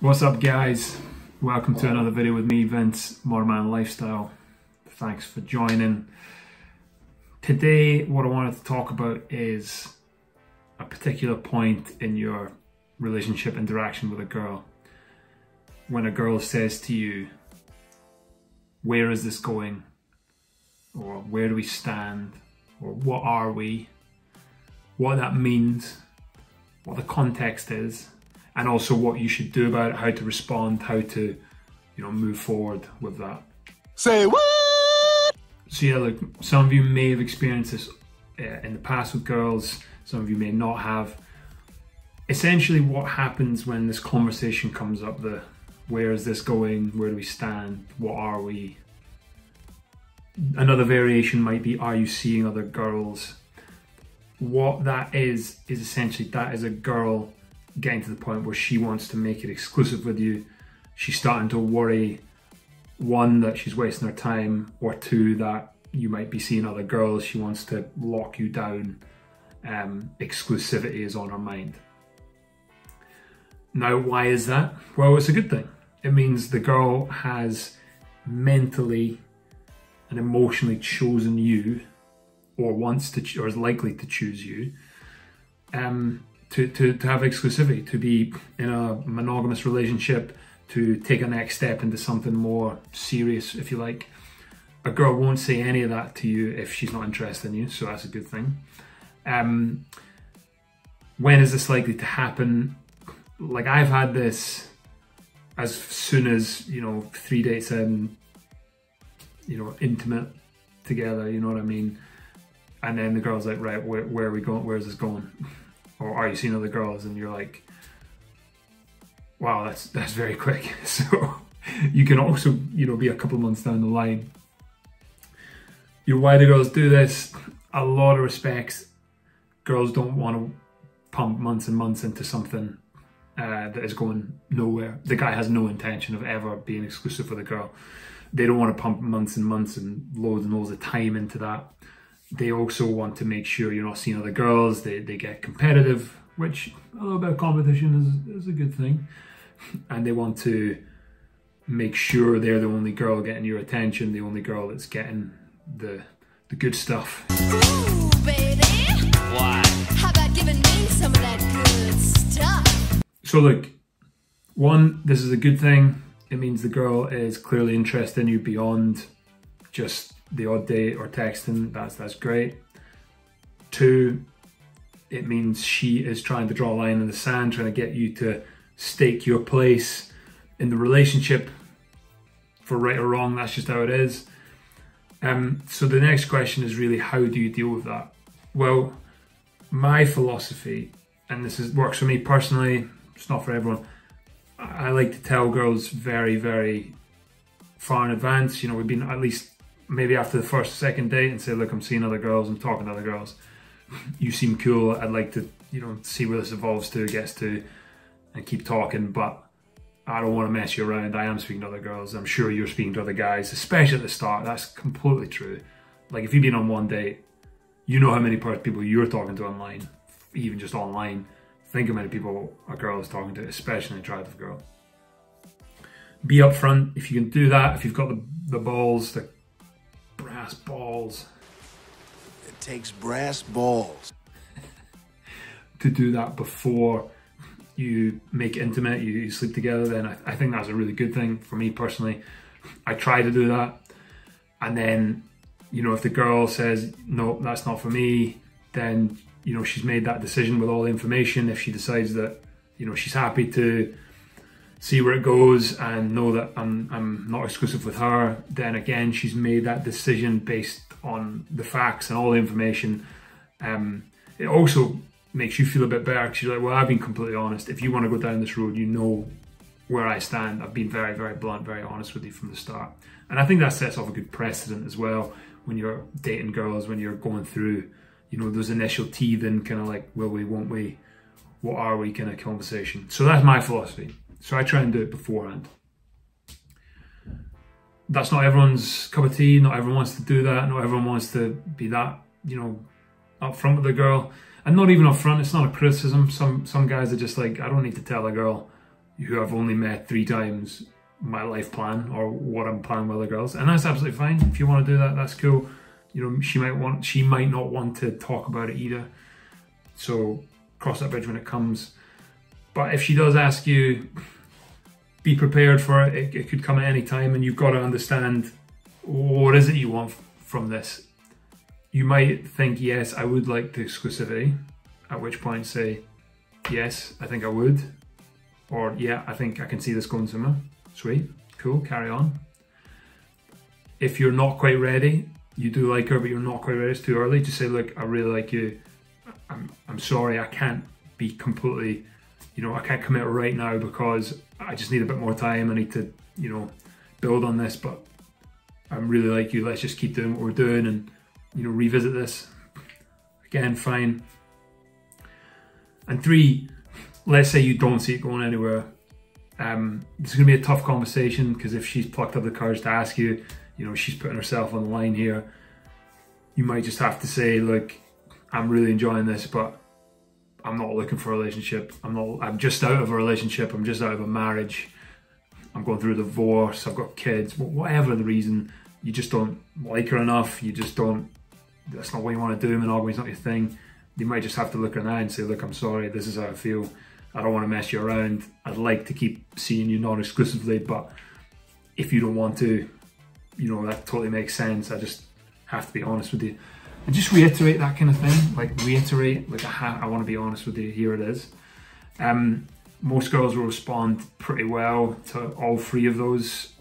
What's up, guys? Welcome to another video with me, Vince, Modern Man Lifestyle. Thanks for joining. Today, what I wanted to talk about is a particular point in your relationship interaction with a girl. When a girl says to you, "Where is this going?" Or "Where do we stand?" Or "What are we?" What that means, what the context is, and also what you should do about it, how to respond, how to, move forward with that. Say what? So yeah, look, some of you may have experienced this in the past with girls, some of you may not have. Essentially what happens when this conversation comes up, the where is this going, where do we stand, what are we? Another variation might be, are you seeing other girls? What that is essentially, that is a girl getting to the point where she wants to make it exclusive with you. She's starting to worry, one, that she's wasting her time, or two, that you might be seeing other girls. She wants to lock you down. Exclusivity is on her mind. Now, why is that? Well, it's a good thing. It means the girl has mentally and emotionally chosen you, or wants to, or is likely to choose you, to have exclusivity, to be in a monogamous relationship, to take a next step into something more serious, if you like. A girl won't say any of that to you if she's not interested in you, so that's a good thing. When is this likely to happen? Like, I've had this as soon as, 3 dates in, intimate together, you know what I mean? And then the girl's like, right, where are we going? Where's this going? Or are you seeing other girls? And you're like, wow, that's very quick. So you can also, be a couple of months down the line. Why do girls do this? A lot of respects. Girls don't want to pump months and months into something that is going nowhere. The guy has no intention of ever being exclusive with a girl. They don't want to pump months and months and loads of time into that. They also want to make sure you're not seeing other girls. They get competitive, which a little bit of competition is a good thing. And they want to make sure they're the only girl getting your attention, the only girl that's getting the good stuff. Ooh, baby. Why? How about giving me some of that good stuff? So look, one, this is a good thing. It means the girl is clearly interested in you beyond just the odd date or texting. That's great. Two, it means she is trying to draw a line in the sand, trying to get you to stake your place in the relationship for right or wrong. That's just how it is. So the next question is really, how do you deal with that? Well, my philosophy, and this works for me personally, it's not for everyone. I like to tell girls very, very far in advance. We've been at least maybe after the first, second date, and say, look, I'm seeing other girls, I'm talking to other girls. You seem cool. I'd like to, see where this evolves to, gets to, and keep talking, but I don't want to mess you around. I am speaking to other girls. I'm sure you're speaking to other guys, especially at the start. That's completely true. Like, if you've been on one date, you know how many people you're talking to online, even just online. Think how many people a girl is talking to, especially an attractive girl. Be upfront if you can do that. If you've got the balls, the brass balls. It takes brass balls to do that before you make it intimate, you sleep together, then I think that's a really good thing for me personally. I try to do that. And then, if the girl says, no, that's not for me, then, she's made that decision with all the information. If she decides that, she's happy to see where it goes and know that I'm not exclusive with her, then again, she's made that decision based on the facts and all the information. It also makes you feel a bit better, because you're like, well, I've been completely honest. If you want to go down this road, you know where I stand. I've been very, very blunt, very honest with you from the start. And I think that sets off a good precedent as well when you're dating girls, when you're going through, those initial teething, kind of like, will we, won't we, what are we kind of conversation. So that's my philosophy. So I try and do it beforehand. That's not everyone's cup of tea. Not everyone wants to do that. Not everyone wants to be that, up front with the girl. And not even up front, it's not a criticism. Some guys are just like, I don't need to tell a girl who I've only met 3 times my life plan or what I'm planning with other girls, and that's absolutely fine. If you want to do that, that's cool. You know, she might not want to talk about it either, so cross that bridge when it comes. But if she does ask you, be prepared for it. It could come at any time, and you've got to understand, what is it you want from this. You might think, yes, I would like the exclusivity, at which point say, yes, I think I would, or yeah, I think I can see this going somewhere. Sweet, cool, carry on. If you're not quite ready, you do like her but you're not quite ready, it's too early, just say, look, I really like you, I'm sorry, I can't be completely, you know, I can't commit right now because I just need a bit more time, I need to, you know, build on this, but I really like you, let's just keep doing what we're doing and, you know, revisit this. Again, fine. And 3, let's say you don't see it going anywhere. This is going to be a tough conversation, because if she's plucked up the courage to ask you, you know, she's putting herself on the line here. You might just have to say, look, I'm really enjoying this, but I'm not looking for a relationship. I'm just out of a relationship. I'm just out of a marriage. I'm going through a divorce. I've got kids. Whatever the reason, you just don't like her enough. You just don't, that's not what you want to do. Monogamy's not your thing. You might just have to look her in the eye and say, look, I'm sorry. This is how I feel. I don't want to mess you around. I'd like to keep seeing you non-exclusively, but if you don't want to, you know, that totally makes sense. I just have to be honest with you. And just reiterate that kind of thing. Like, reiterate, like, I want to be honest with you, here it is. Most girls will respond pretty well to all 3 of those.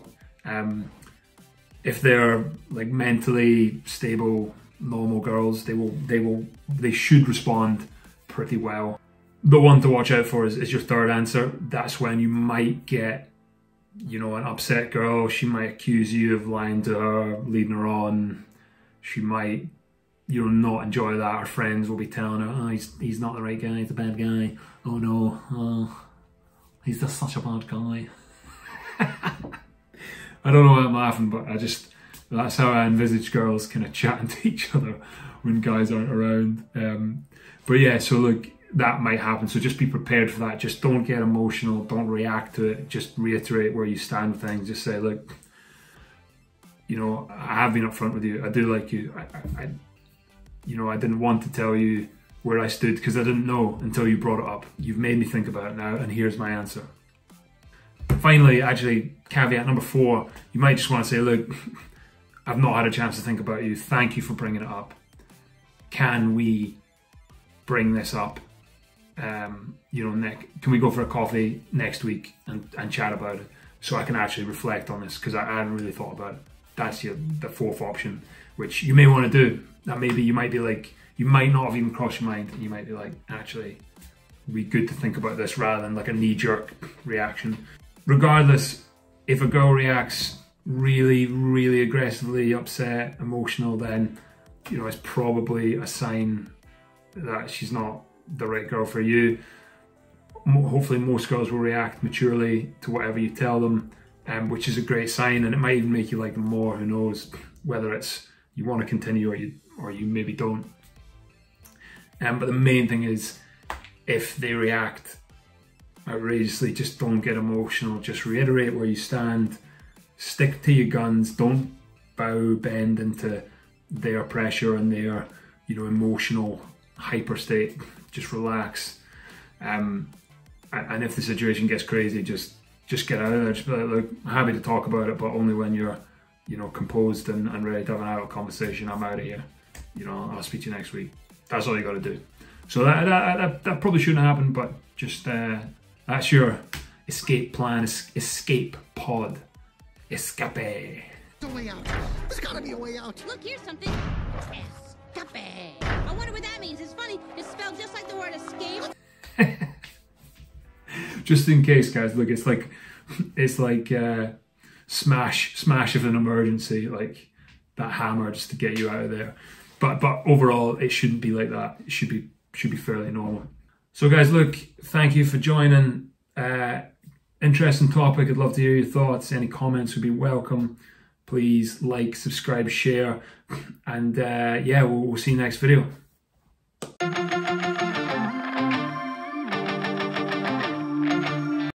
If they're like mentally stable, normal girls, they should respond pretty well. The one to watch out for is your 3rd answer. That's when you might get, you know, an upset girl. She might accuse you of lying to her, leading her on. She might, you know, not enjoy that. Her friends will be telling her, oh, he's not the right guy, he's a bad guy. Oh no, oh, he's just such a bad guy. I don't know why I'm laughing, but that's how I envisage girls kind of chatting to each other when guys aren't around. But yeah, so look, that might happen, so just be prepared for that. Just don't get emotional, don't react to it, just reiterate where you stand with things. Just say, look, you know, I have been upfront with you, I do like you, you know, I didn't want to tell you where I stood because I didn't know until you brought it up. You've made me think about it now, and here's my answer. Finally, actually, caveat number 4, you might just want to say, look, I've not had a chance to think about you, thank you for bringing it up. Can we bring this up? You know, Nick, can we go for a coffee next week and chat about it so I can actually reflect on this, because I hadn't really thought about it. That's the 4th option, which you may want to do. That maybe you might be like, you might not have even crossed your mind, and you might be like, actually, it'd be good to think about this rather than like a knee-jerk reaction. Regardless, if a girl reacts really, really aggressively, upset, emotional, then, you know, it's probably a sign that she's not the right girl for you. Hopefully most girls will react maturely to whatever you tell them, which is a great sign, and it might even make you like them more. Who knows, whether it's you want to continue or you maybe don't. But the main thing is, if they react outrageously, just don't get emotional, just reiterate where you stand, stick to your guns, don't bend into their pressure and their, you know, emotional hyper state. Just relax, and if the situation gets crazy, just get out of there. Just be like, look, I'm happy to talk about it, but only when you're, you know, composed and ready to have an adult conversation. I'm out of here, you know, I'll speak to you next week. That's all you got to do. So that probably shouldn't happen, but just that's your escape plan, escape pod, escape. There's a way out. There's gotta be a way out. Look, here's something. Escape. I wonder what that means. It's funny. It's spelled just like the word escape. Just in case, guys, look, it's like smash of an emergency, like that hammer just to get you out of there. But overall, it shouldn't be like that. It should be fairly normal. So guys, look, thank you for joining. Interesting topic. I'd love to hear your thoughts. Any comments would be welcome. Please like, subscribe, share, and yeah, we'll see you next video.